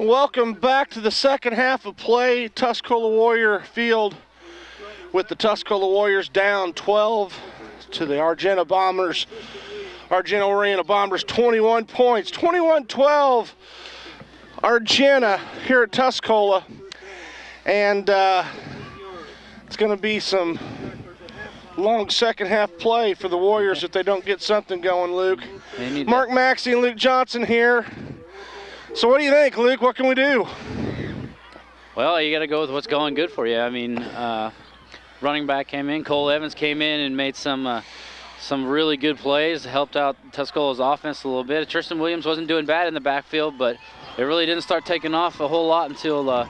Welcome back to the second half of play. Tuscola Warrior Field with the Tuscola Warriors down 12 to the Argenta Bombers. Argenta-Orienta Bombers 21 points, 21-12. Argenta here at Tuscola. And it's going to be some long second half play for the Warriors if they don't get something going, Luke. Mark Maxey and Luke Johnson here. So what do you think, Luke? What can we do? Well, you got to go with what's going good for you. I mean, running back came in. Cole Evans came in and made some really good plays, helped out Tuscola's offense a little bit. Tristan Williams wasn't doing bad in the backfield, but it really didn't start taking off a whole lot until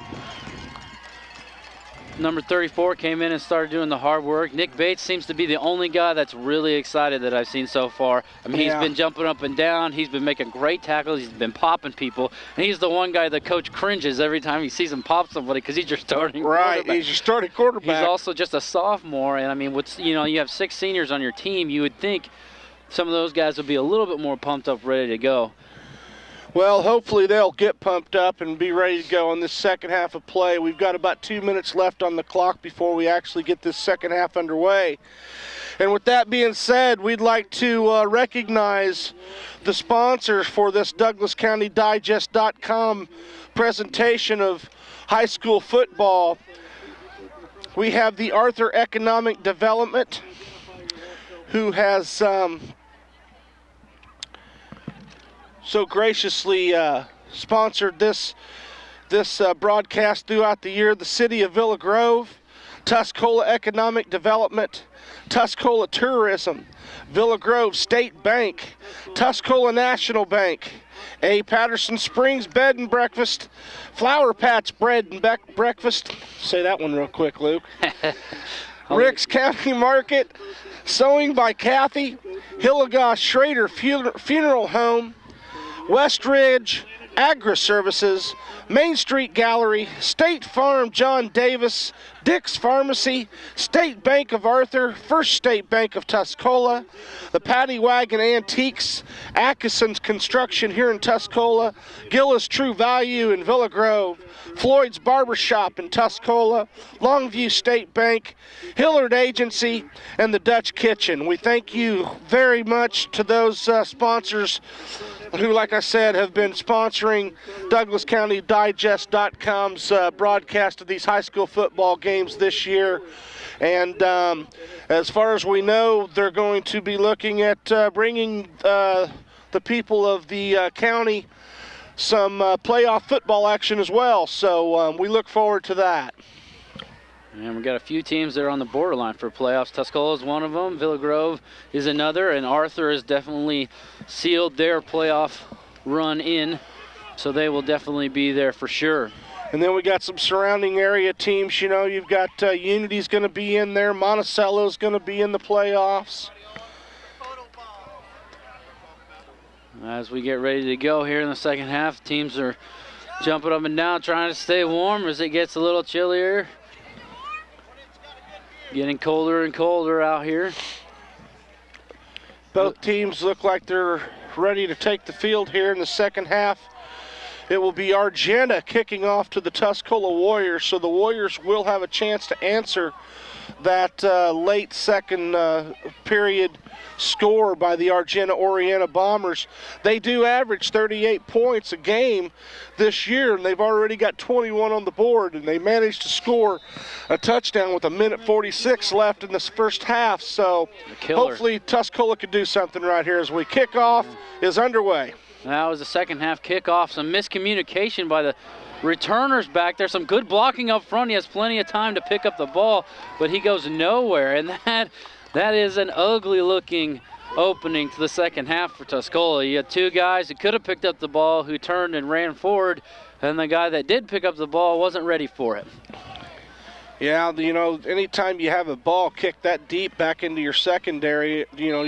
number 34 came in and started doing the hard work. Nick Bates seems to be the only guy that's really excited that I've seen so far. I mean, he's been jumping up and down. He's been making great tackles. He's been popping people. And he's the one guy the coach cringes every time he sees him pop somebody because he's your starting quarterback. He's your starting quarterback. He's also just a sophomore. And, I mean, you have 6 seniors on your team. You would think some of those guys would be a little bit more pumped up, ready to go. Well, hopefully they'll get pumped up and be ready to go in this second half of play. We've got about 2 minutes left on the clock before we actually get this second half underway. And with that being said, we'd like to recognize the sponsors for this DouglasCountyDigest.com presentation of high school football. We have the Arthur Economic Development, who has so graciously sponsored this broadcast throughout the year. The City of Villa Grove, Tuscola Economic Development, Tuscola Tourism, Villa Grove State Bank, Tuscola National Bank, A. Patterson Springs Bed and Breakfast, Flower Patch Bread and Breakfast. Say that one real quick, Luke. Ricks County Market, Sewing by Kathy, Hilligoss Schrader Funeral Home, West Ridge Agri Services, Main Street Gallery, State Farm John Davis, Dick's Pharmacy, State Bank of Arthur, First State Bank of Tuscola, the Paddy Wagon Antiques, Atkinson's Construction here in Tuscola, Gillis True Value in Villa Grove, Floyd's Barbershop in Tuscola, Longview State Bank, Hillard Agency, and the Dutch Kitchen. We thank you very much to those sponsors who, like I said, have been sponsoring DouglasCountyDigest.com's broadcast of these high school football games this year. And as far as we know, they're going to be looking at bringing the people of the county some playoff football action as well. So we look forward to that. And we've got a few teams that are on the borderline for playoffs. Tuscola is one of them. Villa Grove is another. And Arthur has definitely sealed their playoff run in. So they will definitely be there for sure. And then we got some surrounding area teams. You know, you've got Unity's going to be in there. Monticello's going to be in the playoffs. As we get ready to go here in the second half, teams are jumping up and down, trying to stay warm as it gets a little chillier. Getting colder and colder out here. Both teams look like they're ready to take the field here in the second half. It will be Argenta kicking off to the Tuscola Warriors, so the Warriors will have a chance to answer that late second period score by the Argenta-Orienta Bombers. They do average 38 points a game this year, and they've already got 21 on the board, and they managed to score a touchdown with 1:46 left in this first half. So hopefully Tuscola could do something right here as we kick off is underway. That was the second half kickoff. Some miscommunication by the returners back there. Some good blocking up front. He has plenty of time to pick up the ball, but he goes nowhere. And that is an ugly looking opening to the second half for Tuscola. You had two guys who could have picked up the ball who turned and ran forward, and the guy that did pick up the ball wasn't ready for it. Yeah, you know, anytime you have a ball kicked that deep back into your secondary, you know,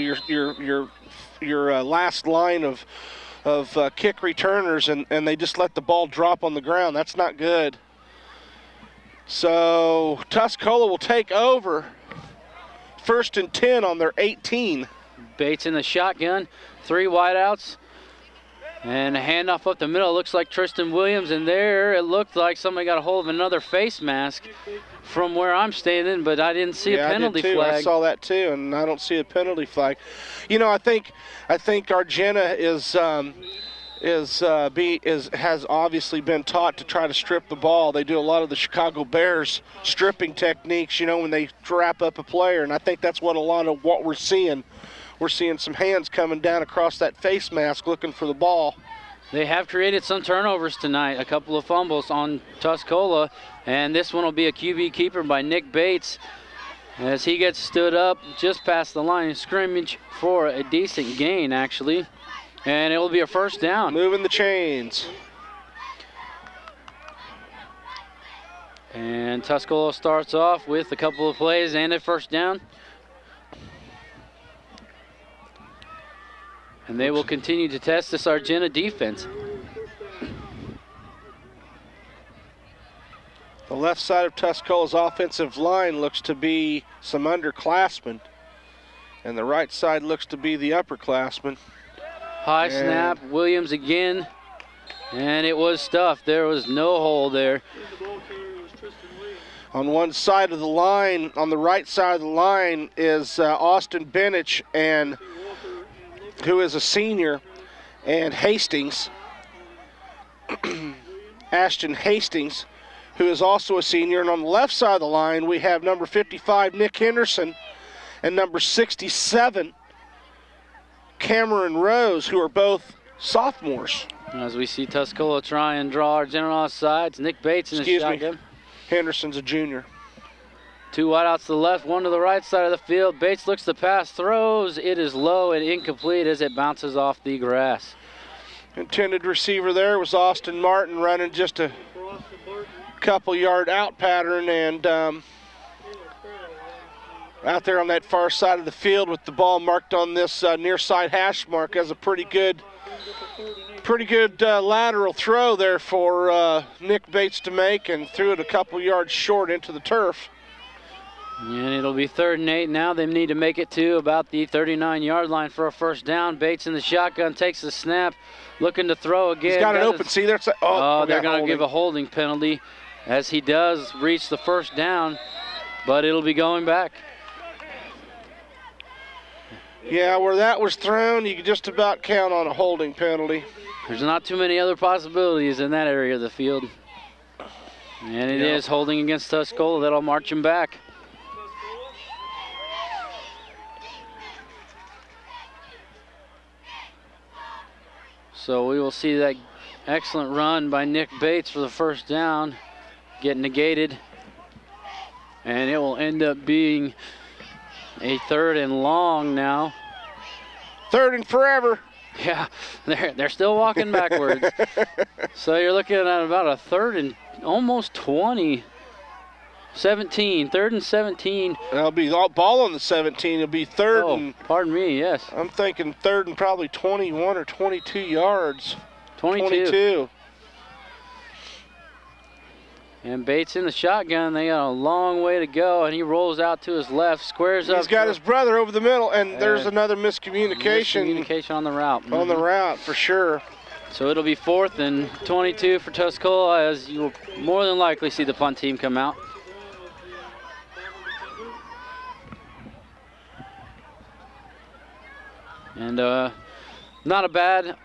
your last line of kick returners, and they just let the ball drop on the ground. That's not good. So Tuscola will take over. 1st and 10 on their 18. Bates in the shotgun, 3 wideouts. And a handoff up the middle. Looks like Tristan Williams, and there it looked like somebody got a hold of another face mask from where I'm standing, but I didn't see a penalty I did too. flag. I saw that too, and I don't see a penalty flag. You know, I think Argenta has obviously been taught to try to strip the ball. They do a lot of the Chicago Bears stripping techniques, you know, when they wrap up a player, and I think that's what a lot of what we're seeing. We're seeing some hands coming down across that face mask looking for the ball. They have created some turnovers tonight, a couple of fumbles on Tuscola, and this one will be a QB keeper by Nick Bates as he gets stood up just past the line of scrimmage for a decent gain, actually, and it will be a first down. Moving the chains. And Tuscola starts off with a couple of plays and a first down. And they will continue to test this Argenta defense. The left side of Tuscola's offensive line looks to be some underclassmen, and the right side looks to be the upperclassmen. High snap, Williams again, and it was stuffed. There was no hole there. On one side of the line, on the right side of the line, is Austin Benich, and who is a senior, and Hastings, Ashton Hastings, who is also a senior. And on the left side of the line, we have number 55, Nick Henderson, and number 67, Cameron Rose, who are both sophomores. As we see Tuscola try and draw Argenta off sides, Nick Bates in the shotgun. Henderson's a junior. Two wideouts to the left, one to the right side of the field. Bates looks to pass, throws. It is low and incomplete as it bounces off the grass. Intended receiver there was Austin Martin, running just a couple yard out pattern, and out there on that far side of the field with the ball marked on this near side hash mark as a pretty good lateral throw there for Nick Bates to make, and threw it a couple yards short into the turf. And it'll be 3rd and 8 now. They need to make it to about the 39-yard line for a first down. Bates in the shotgun, takes the snap, looking to throw again. He's got it open. See, there's they're going to give a holding penalty as he does reach the first down, but it'll be going back. Yeah, where that was thrown, you could just about count on a holding penalty. There's not too many other possibilities in that area of the field. And it is holding against Tuscola. That'll march him back. So we will see that excellent run by Nick Bates for the first down get negated. And it will end up being a 3rd and long now. 3rd and forever. Yeah, they're still walking backwards. So you're looking at about a 3rd and almost 20. 17, 3rd and 17. That'll be all ball on the 17. It'll be 3rd and... pardon me, yes. I'm thinking 3rd and probably 21 or 22 yards. 22. And Bates in the shotgun. They got a long way to go, and he rolls out to his left, squares up. He's got his brother over the middle, and there's another miscommunication. Miscommunication on the route. On the route, for sure. So it'll be 4th and 22 for Tuscola, as you will more than likely see the punt team come out. And not a bad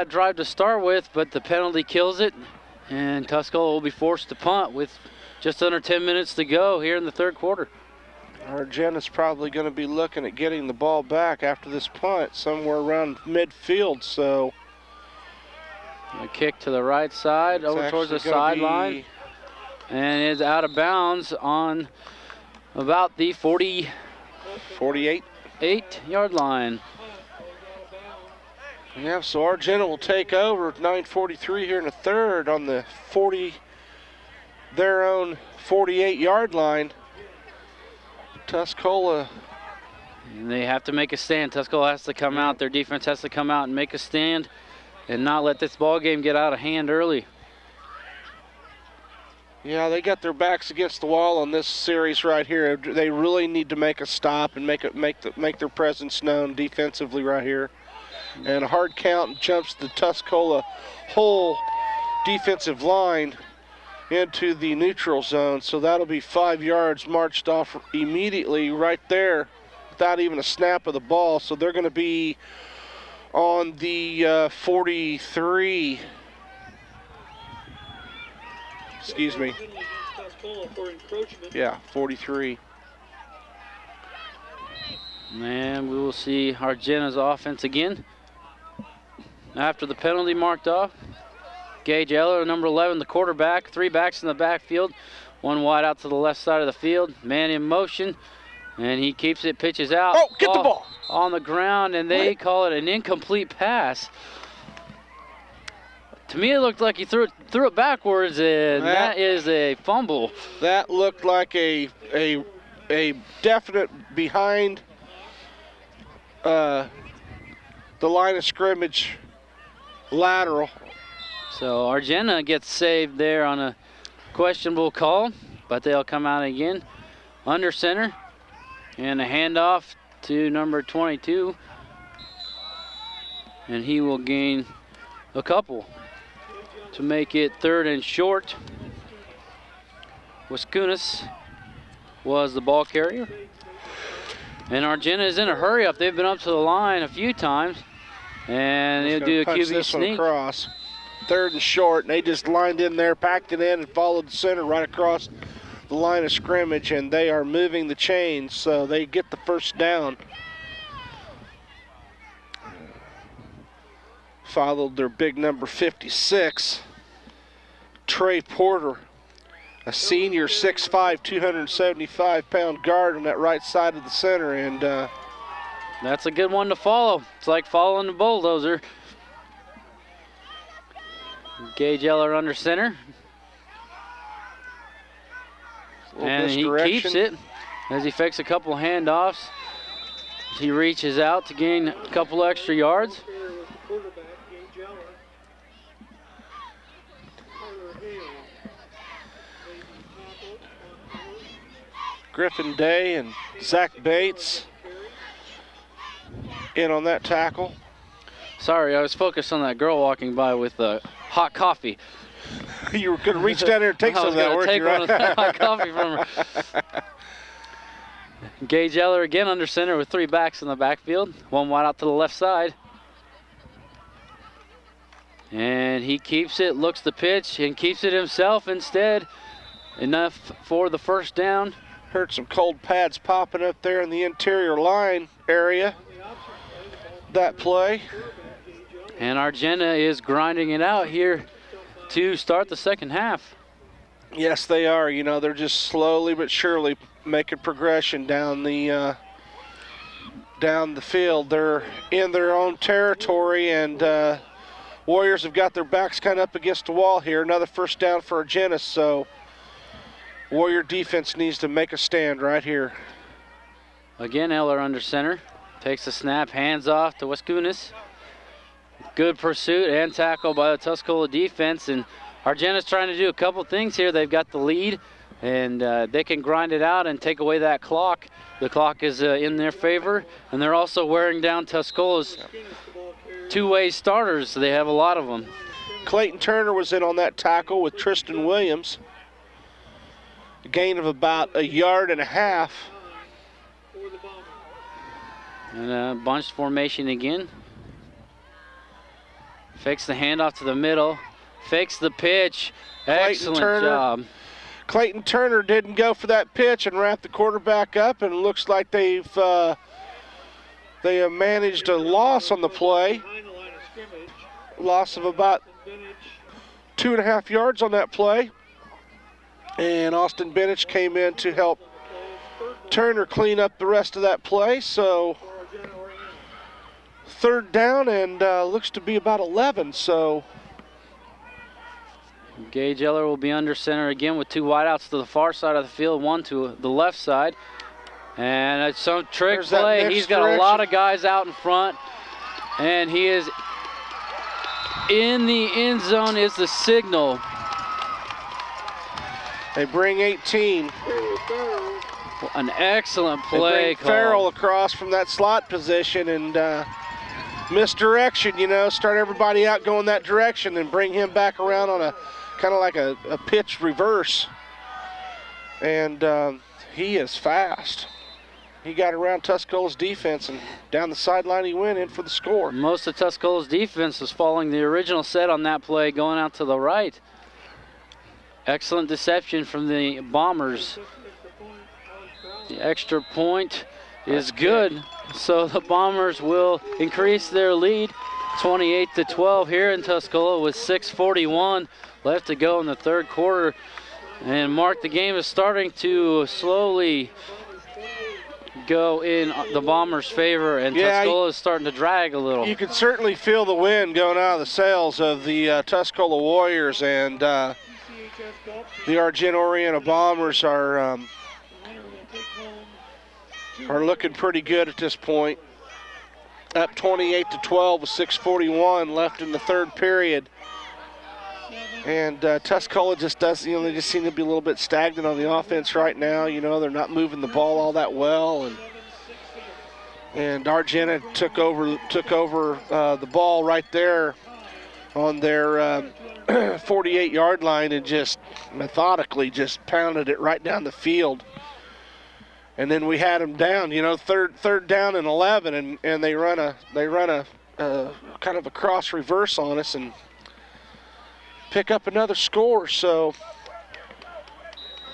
drive to start with, but the penalty kills it. And Tuscola will be forced to punt with just under 10 minutes to go here in the 3rd quarter. Argenta's probably going to be looking at getting the ball back after this punt somewhere around midfield. So a kick to the right side over towards the sideline, and is out of bounds on about the 48-yard line. Yeah, so Argenta will take over 9:43 here in the 3rd on the their own 48-yard line. Tuscola. And they have to make a stand. Tuscola has to come out. Their defense has to come out and make a stand and not let this ball game get out of hand early. Yeah, they got their backs against the wall on this series right here. They really need to make a stop and make their presence known defensively right here. And a hard count jumps the Tuscola whole defensive line into the neutral zone. So that'll be 5 yards marched off immediately right there without even a snap of the ball. So they're going to be on the 43. Excuse me. Yeah, 43. And we will see Argenta's offense again. After the penalty marked off, Gage Eller, number 11, the quarterback, 3 backs in the backfield, 1 wide out to the left side of the field, man in motion, and he keeps it, pitches out. Oh, get the ball! On the ground, and they call it an incomplete pass. To me, it looked like he threw it backwards, and that is a fumble. That looked like a definite behind the line of scrimmage lateral. So Argenta gets saved there on a questionable call, but they'll come out again. Under center, and a handoff to number 22, and he will gain a couple to make it 3rd and short. Waskunis was the ball carrier. And Argenta is in a hurry up. They've been up to the line a few times. And they'll do a QB sneak. Across. 3rd and short. And they just lined in there, packed it in, and followed the center right across the line of scrimmage. And they are moving the chains, so they get the first down. Followed their big number 56, Trey Porter, a senior, 6'5", 275-pound guard on that right side of the center, and that's a good one to follow. It's like following the bulldozer. Gage Eller under center, and he keeps it as he fakes a couple handoffs. He reaches out to gain a couple extra yards. Griffin Day and Zach Bates in on that tackle. Sorry, I was focused on that girl walking by with hot coffee. You were going to reach down there and take some of that, weren't you? I was going to take one of that hot coffee from her. Gage Eller again under center with 3 backs in the backfield. 1 wide out to the left side. And he keeps it, looks the pitch, and keeps it himself instead. Enough for the first down. Heard some cold pads popping up there in the interior line area. That play. And Argenta is grinding it out here to start the second half. Yes, they are. You know, they're just slowly but surely making progression down the field. They're in their own territory, and Warriors have got their backs kind of up against the wall here. Another first down for Argenta, so Warrior defense needs to make a stand right here. Again, Eller under center. Takes the snap, hands off to Waskunis. Good pursuit and tackle by the Tuscola defense. And Argenta's trying to do a couple things here. They've got the lead, and they can grind it out and take away that clock. The clock is in their favor, and they're also wearing down Tuscola's two-way starters. So they have a lot of them. Clayton Turner was in on that tackle with Tristan Williams. A gain of about 1.5 yards. And bunched formation again. Fakes the handoff to the middle. Fakes the pitch. Excellent job. Clayton Turner didn't go for that pitch and wrapped the quarterback up, and it looks like they have managed a loss on the play. Loss of about 2.5 yards on that play. And Austin Benich came in to help Turner clean up the rest of that play. So 3rd down, and looks to be about 11. So Gage Eller will be under center again with 2 wideouts to the far side of the field, 1 to the left side. And it's some trick play. He's got a lot of guys out in front, and he is in the end zone is the signal. They bring 18. An excellent play they bring call. Farrell across from that slot position, and misdirection, you know, start everybody out going that direction and bring him back around on a kind of like a pitch reverse. And he is fast. He got around Tuscola's defense, and down the sideline he went in for the score. Most of Tuscola's defense was following the original set on that play, going out to the right. Excellent deception from the Bombers. The extra point is good, so the Bombers will increase their lead 28-12 here in Tuscola with 6:41 left to go in the third quarter. And Mark, the game is starting to slowly go in the Bombers' favor, and Tuscola is starting to drag a little. You can certainly feel the wind going out of the sails of the Tuscola Warriors, and the Argenta Bombers are looking pretty good at this point. Up 28-12 with 6:41 left in the third period. And Tuscola just does, you know, they just seem to be a little bit stagnant on the offense right now. You know, they're not moving the ball all that well, and Argenta took over the ball right there on their 48-yard line and just methodically just pounded it right down the field. And then we had them down, you know, third down and 11, and they run a kind of a cross reverse on us and pick up another score. So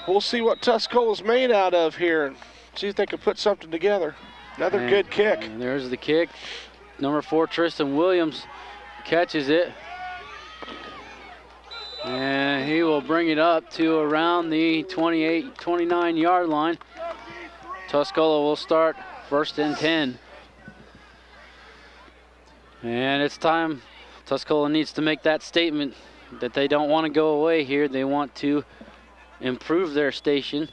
we'll see what Tuscola's made out of here and see if they can put something together. Another good kick. And there's the kick. Number 4, Tristan Williams catches it. And he will bring it up to around the 29-yard line. Tuscola will start 1st and 10. And it's time. Tuscola needs to make that statement that they don't want to go away here. They want to improve their station.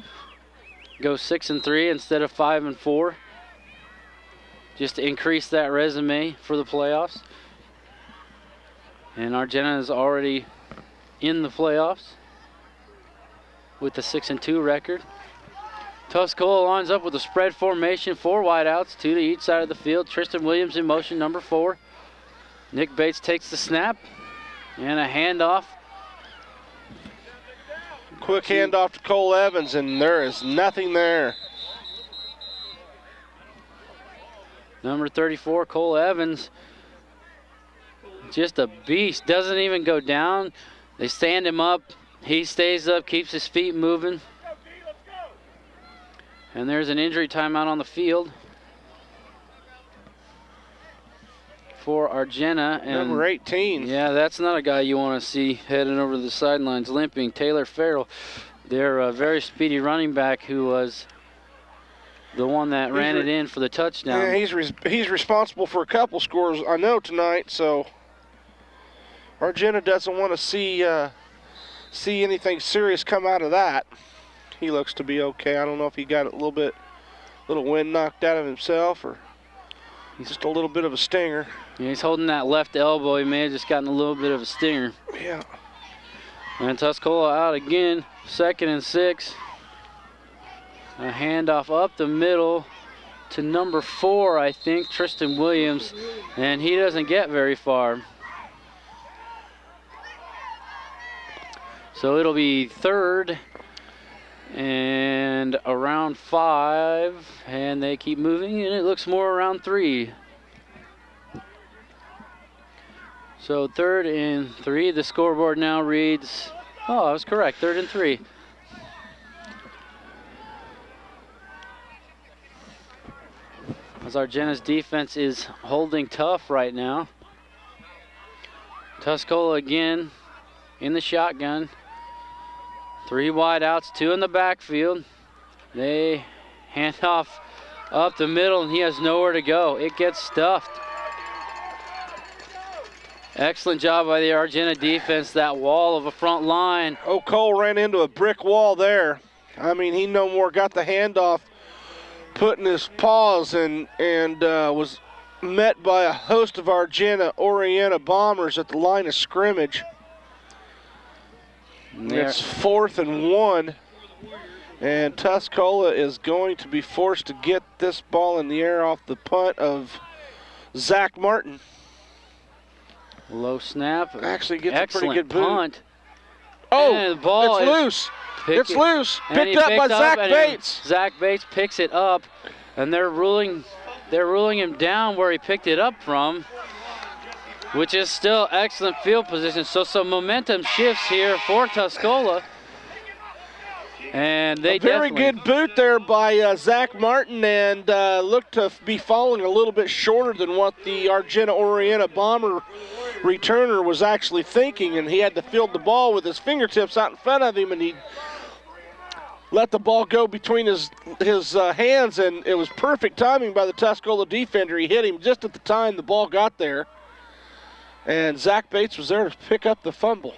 Go 6-3 instead of 5-4. Just to increase that resume for the playoffs. And Argenta is already in the playoffs with the 6-2 record. Tuscola lines up with a spread formation, 4 wideouts, 2 to each side of the field. Tristan Williams in motion, number 4. Nick Bates takes the snap and a handoff. Quick handoff to Cole Evans, and there is nothing there. Number 34, Cole Evans, just a beast. Doesn't even go down. They stand him up. He stays up, keeps his feet moving. And there's an injury timeout on the field for Argenta. And number 18. Yeah, that's not a guy you want to see heading over the sidelines limping. Taylor Farrell, their very speedy running back, who was the one that ran it in for the touchdown. Yeah, he's responsible for a couple scores, I know, tonight. So Argenta doesn't want to see anything serious come out of that. He looks to be okay. I don't know if he got a little wind knocked out of himself, or just a little bit of a stinger. Yeah, he's holding that left elbow. He may have just gotten a little bit of a stinger. Yeah. And Tuscola out again, 2nd and 6. A handoff up the middle to number 4, I think, Tristan Williams, and he doesn't get very far. So it'll be 3rd and around 5, and they keep moving, and it looks more around 3. So 3rd and 3. The scoreboard now reads, oh, I was correct, 3rd and 3. As Argenta's defense is holding tough right now. Tuscola again in the shotgun. 3 wideouts, 2 in the backfield. They hand off up the middle, and he has nowhere to go. It gets stuffed. Excellent job by the Argenta defense, that wall of a front line. Oh, Cole ran into a brick wall there. I mean, he no more got the handoff, putting his paws, and was met by a host of Argenta Bombers at the line of scrimmage. It's 4th and 1, and Tuscola is going to be forced to get this ball in the air off the punt of Zach Martin. Low snap. Actually gets Excellent a pretty good boot. punt. Oh, And the ball it's is loose. It's loose. Picked up by Zach Bates. Zach Bates picks it up, and they're ruling him down where he picked it up from, which is still excellent field position. So some momentum shifts here for Tuscola. And they very good boot there by Zach Martin, and looked to be falling a little bit shorter than what the Argenta-Orienta Bomber returner was actually thinking, and he had to field the ball with his fingertips out in front of him, and he let the ball go between his hands, and it was perfect timing by the Tuscola defender. He hit him just at the time the ball got there, and Zach Bates was there to pick up the fumble.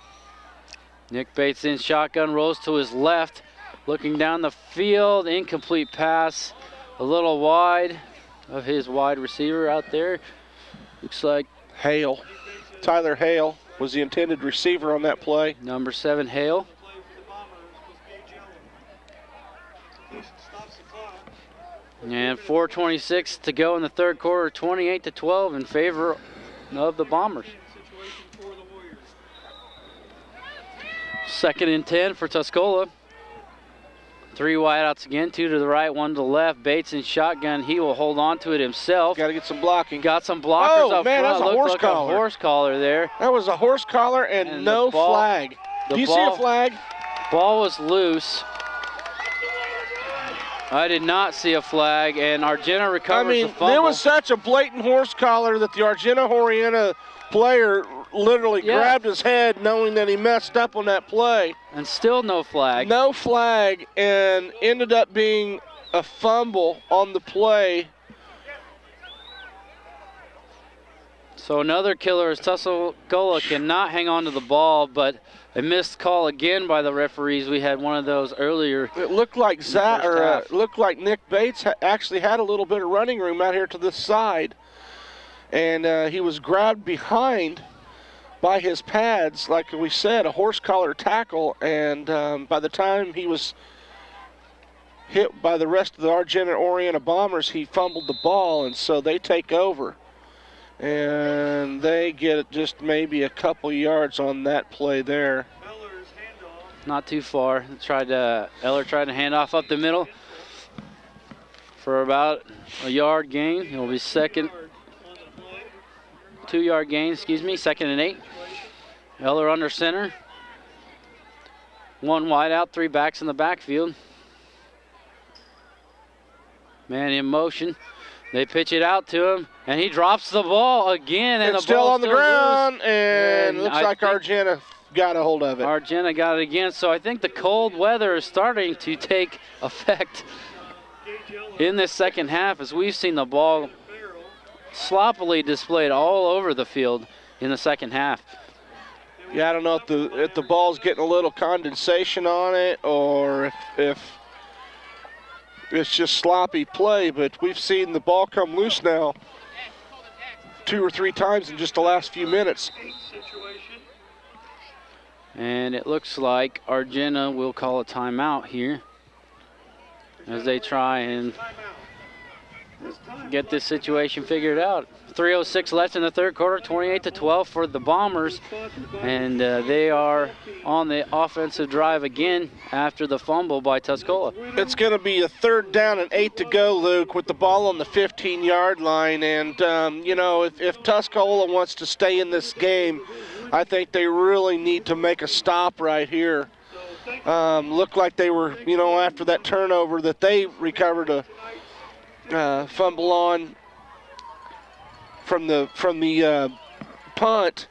Nick Bates in shotgun, rolls to his left, looking down the field, incomplete pass, a little wide of his wide receiver out there. Looks like Hale, Tyler Hale was the intended receiver on that play. Number 7, Hale. And 4:26 to go in the third quarter, 28-12 in favor of the Bombers. 2nd and 10 for Tuscola. 3 wideouts again, 2 to the right, 1 to the left. Bates in shotgun, he will hold on to it himself. Got to get some blocking. Got some blockers up man, front. that's a Looked horse like collar. A horse collar there. That was a horse collar and no flag. Do you see a flag? Ball was loose. I did not see a flag, and Argenta recovers the fumble. There was such a blatant horse collar that the Argenta-Orienta player literally grabbed his head knowing that he messed up on that play. And still no flag. No flag, and ended up being a fumble on the play. So another killer is Tuscola cannot hang on to the ball, but a missed call again by the referees. We had one of those earlier. It looked like looked like Nick Bates actually had a little bit of running room out here to this side, and he was grabbed behind by his pads, like we said, a horse collar tackle, and by the time he was hit by the rest of the Argenta-Orienta Bombers, he fumbled the ball, and so they take over. And they get just maybe a couple yards on that play there. Not too far. Eller tried to hand off up the middle for about a yard gain. It'll be 2-yard gain, 2nd and 8. Eller under center. 1 wide out, 3 backs in the backfield. Man in motion. They pitch it out to him, and he drops the ball again. And it's the ball's still on the ground, loose. and looks like Argenta got a hold of it. Argenta got it again, so I think the cold weather is starting to take effect in this second half, as we've seen the ball sloppily displayed all over the field in the second half. Yeah, I don't know if the ball's getting a little condensation on it, or if it's just sloppy play, but we've seen the ball come loose now 2 or 3 times in just the last few minutes. And it looks like Argenta will call a timeout here as they try and get this situation figured out. 3:06 left in the third quarter, 28-12 for the Bombers, and they are on the offensive drive again after the fumble by Tuscola. It's going to be a 3rd down and 8 to go, Luke, with the ball on the 15-yard line, and you know, if Tuscola wants to stay in this game, I think they really need to make a stop right here. Looked like they were, you know, after that turnover that they recovered a fumble on from the punt.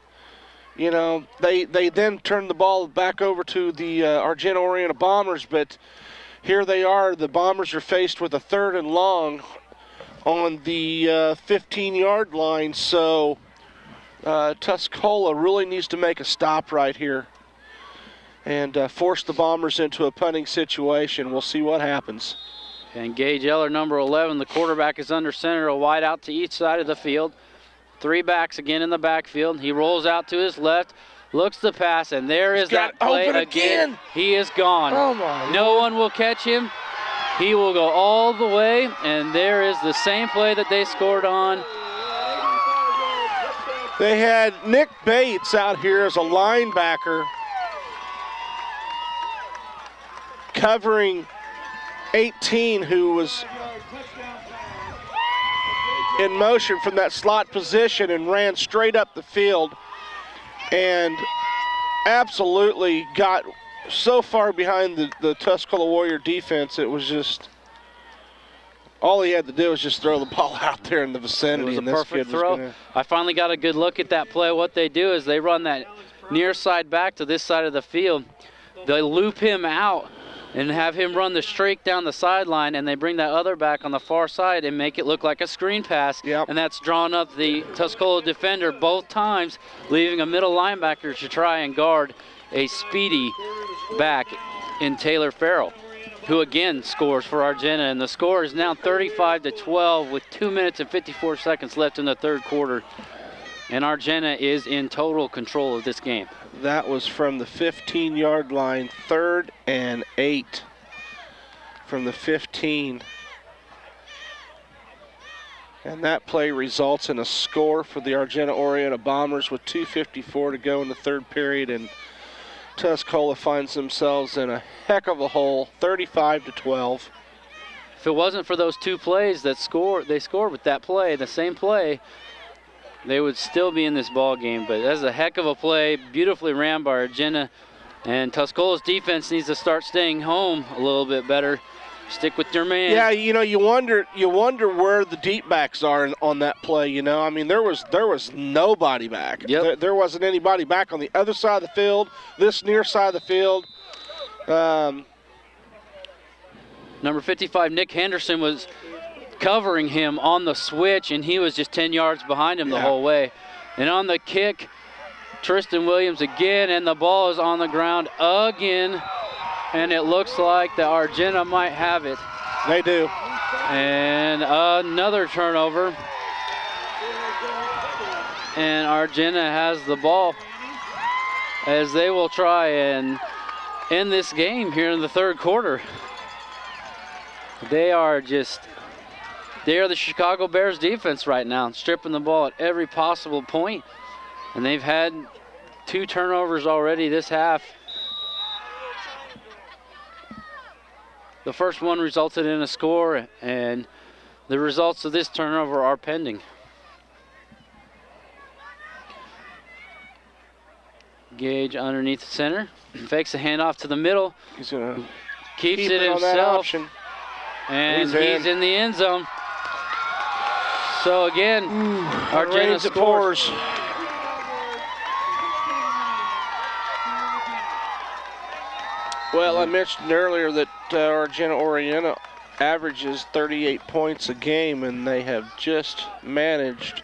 You know, they then turned the ball back over to the Argenta-Orienta Bombers, but here they are. The Bombers are faced with a 3rd and long on the 15-yard line, so Tuscola really needs to make a stop right here and force the Bombers into a punting situation. We'll see what happens. And Gage Eller, number 11, the quarterback, is under center, a wide out to each side of the field. 3 backs again in the backfield. He rolls out to his left, looks the pass, and there is that play again. He is gone. Oh my no one will catch him. He will go all the way, and there is the same play that they scored on They had Nick Bates out here as a linebacker covering 18, who was in motion from that slot position and ran straight up the field and absolutely got so far behind the Tuscola Warrior defense. It was just, all he had to do was just throw the ball out there in the vicinity. It was a perfect throw. I finally got a good look at that play. What they do is they run that near side back to this side of the field. They loop him out and have him run the streak down the sideline, and they bring that other back on the far side and make it look like a screen pass. Yep. And that's drawn up the Tuscola defender both times, leaving a middle linebacker to try and guard a speedy back in Taylor Farrell, who again scores for Argenta. And the score is now 35-12 with 2 minutes and 54 seconds left in the third quarter. And Argenta is in total control of this game. That was from the 15-yard line, 3rd and 8 from the 15. And that play results in a score for the Argenta Orienta Bombers with 2:54 to go in the third period, and Tuscola finds themselves in a heck of a hole, 35-12. If it wasn't for those two plays that they scored with that play, the same play, they would still be in this ball game. But that's a heck of a play, beautifully ran by Argenta. And Tuscola's defense needs to start staying home a little bit better. Stick with your man. Yeah, you know, you wonder where the deep backs are on that play. You know, I mean, there was nobody back. Yep. There wasn't anybody back on the other side of the field, this near side of the field. Number 55, Nick Henderson, was covering him on the switch, and he was just 10 yards behind him the whole way. And on the kick, Tristan Williams again, and the ball is on the ground again, and it looks like the Argenta might have it. They do. And another turnover, and Argenta has the ball as they will try and end this game here in the third quarter. They are the Chicago Bears defense right now, stripping the ball at every possible point. And they've had 2 turnovers already this half. The first one resulted in a score, and the results of this turnover are pending. Gage underneath the center, fakes a handoff to the middle. He's gonna keeps keep it on that himself, option. and he's in the end zone. So again, Argenta scores. Well, I mentioned earlier that Argenta Orienta averages 38 points a game, and they have just managed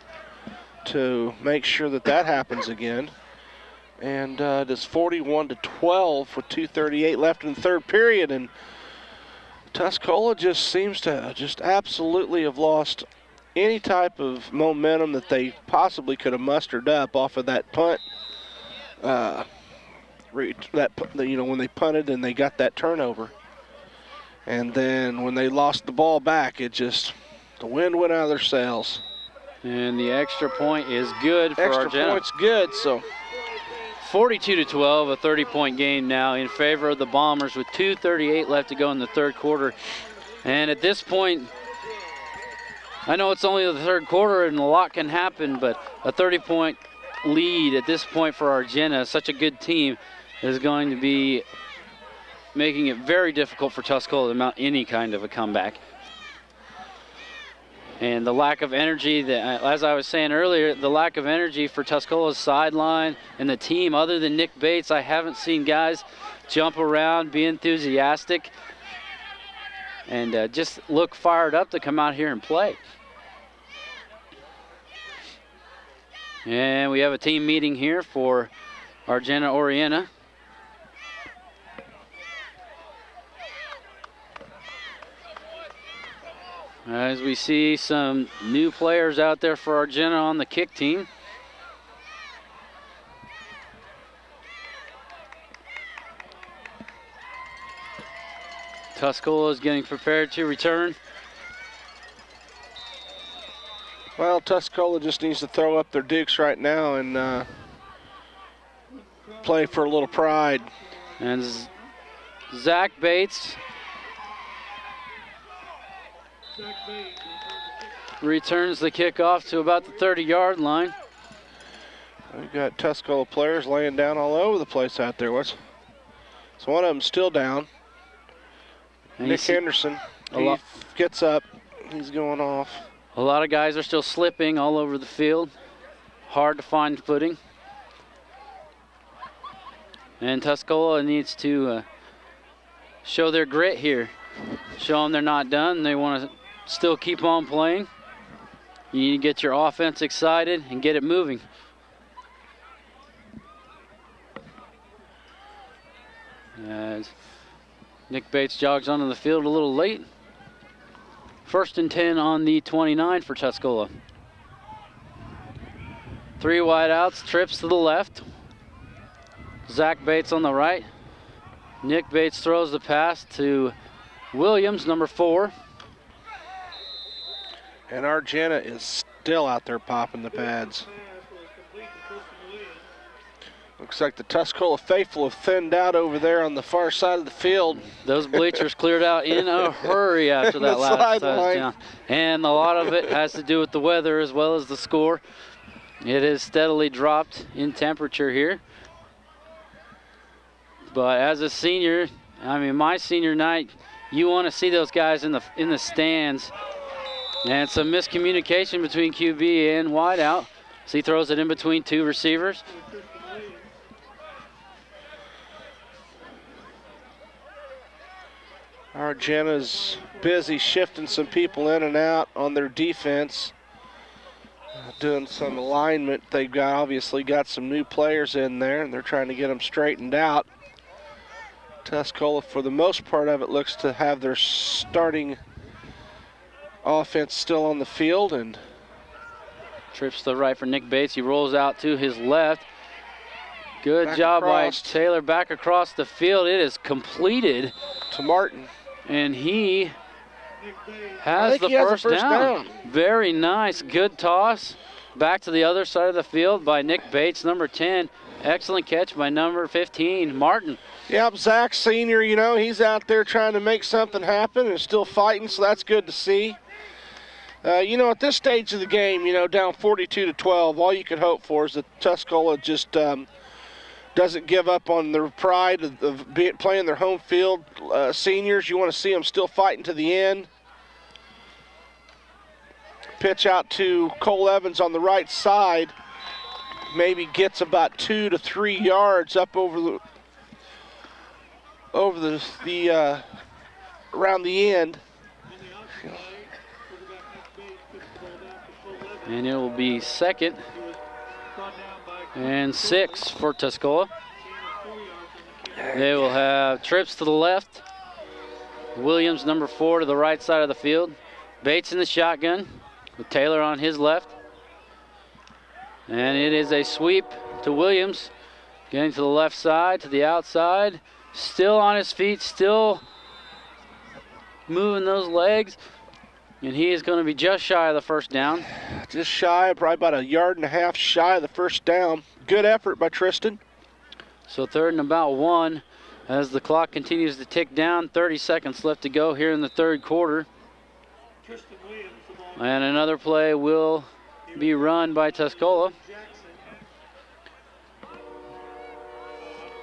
to make sure that happens again. And it is 41-12 with 2:38 left in the third period, and Tuscola just seems to just absolutely have lost any type of momentum that they possibly could have mustered up off of that punt. When they punted and they got that turnover, and then when they lost the ball back, the wind went out of their sails. And the extra point is good for Extra Argenta. point's good, so 42-12, a 30-point game now in favor of the Bombers with 2:38 left to go in the third quarter. And at this point, I know it's only the third quarter and a lot can happen, but a 30-point lead at this point for Argenta, such a good team, is going to be making it very difficult for Tuscola to mount any kind of a comeback. And the lack of energy, as I was saying earlier, the lack of energy for Tuscola's sideline and the team, other than Nick Bates, I haven't seen guys jump around, be enthusiastic, and just look fired up to come out here and play. And we have a team meeting here for Argenta Orienta. As we see some new players out there for Argenta on the kick team. Tuscola is getting prepared to return. Well, Tuscola just needs to throw up their dukes right now and play for a little pride. And Zach Bates returns the kickoff to about the 30-yard line. We've got Tuscola players laying down all over the place out there. So one of them's still down. And Nick Henderson, he gets up. He's going off. A lot of guys are still slipping all over the field. Hard to find footing. And Tuscola needs to show their grit here. Show them they're not done. They want to still keep on playing. You need to get your offense excited and get it moving. As Nick Bates jogs onto the field a little late. 1st and 10 on the 29 for Tuscola. 3 wideouts, trips to the left. Zach Bates on the right. Nick Bates throws the pass to Williams, number 4. And Argenta is still out there popping the pads. Looks like the Tuscola faithful have thinned out over there on the far side of the field. Those bleachers cleared out in a hurry after that last touchdown. And a lot of it has to do with the weather as well as the score. It has steadily dropped in temperature here. But as a senior, I mean, my senior night, you want to see those guys in the stands. And some miscommunication between QB and wideout. So he throws it in between 2 receivers. Argenta's busy shifting some people in and out on their defense. Doing some alignment. They've obviously got some new players in there, and they're trying to get them straightened out. Tuscola, for the most part of it, looks to have their starting offense still on the field. And trips to the right for Nick Bates. He rolls out to his left. Good back job across. by Taylor back across the field. It is completed To Martin. And he has the first down. Very nice. Good toss. Back to the other side of the field by Nick Bates, number 10. Excellent catch by number 15, Martin. Yep, Zach Sr., you know, he's out there trying to make something happen and still fighting, so that's good to see. You know, at this stage of the game, you know, down 42-12, all you could hope for is that Tuscola just doesn't give up on their pride of playing their home field. Seniors, you want to see them still fighting to the end. Pitch out to Cole Evans on the right side. Maybe gets about 2 to 3 yards up around the end. And it will be 2nd and 6 for Tuscola. They will have trips to the left. Williams, number 4, to the right side of the field. Bates in the shotgun with Taylor on his left. And it is a sweep to Williams. Getting to the left side, to the outside. Still on his feet, still moving those legs. And he is going to be just shy of the first down. Just shy, probably about 1.5 yards shy of the first down. Good effort by Tristan. So 3rd and about 1 as the clock continues to tick down. 30 seconds left to go here in the 3rd quarter. And another play will be run by Tuscola.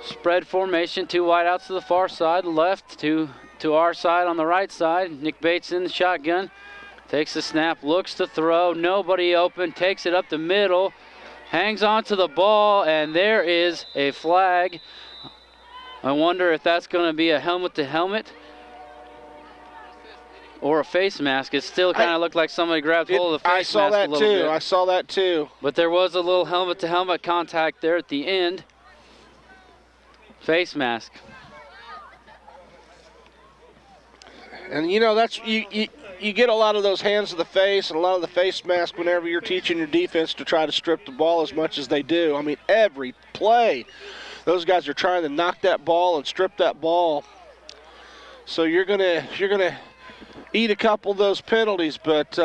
Spread formation, 2 wideouts to the far side, left to our side on the right side. Nick Bates in the shotgun. Takes the snap, looks to throw, nobody open, takes it up the middle, hangs on to the ball, and there is a flag. I wonder if that's going to be a helmet-to-helmet or a face mask. It still kind of looked like somebody grabbed hold of the face mask a little bit. I saw that too. But there was a little helmet-to-helmet contact there at the end. Face mask. And you know, that's you get a lot of those hands to the face and a lot of the face mask whenever you're teaching your defense to try to strip the ball as much as they do. I mean, every play, those guys are trying to knock that ball and strip that ball. So you're gonna eat a couple of those penalties, but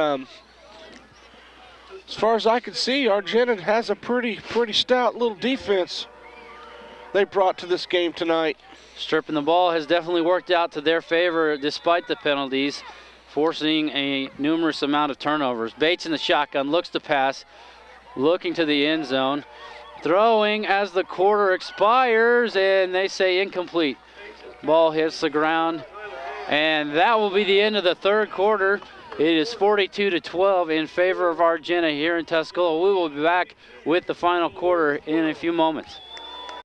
As far as I can see, Argenta has a pretty stout little defense they brought to this game tonight. Stripping the ball has definitely worked out to their favor despite the penalties, forcing a numerous amount of turnovers. Bates in the shotgun, looks to pass, looking to the end zone, throwing as the quarter expires, and they say incomplete. Ball hits the ground, and that will be the end of the third quarter. It is 42-12 in favor of Argenta here in Tuscola. We will be back with the final quarter in a few moments.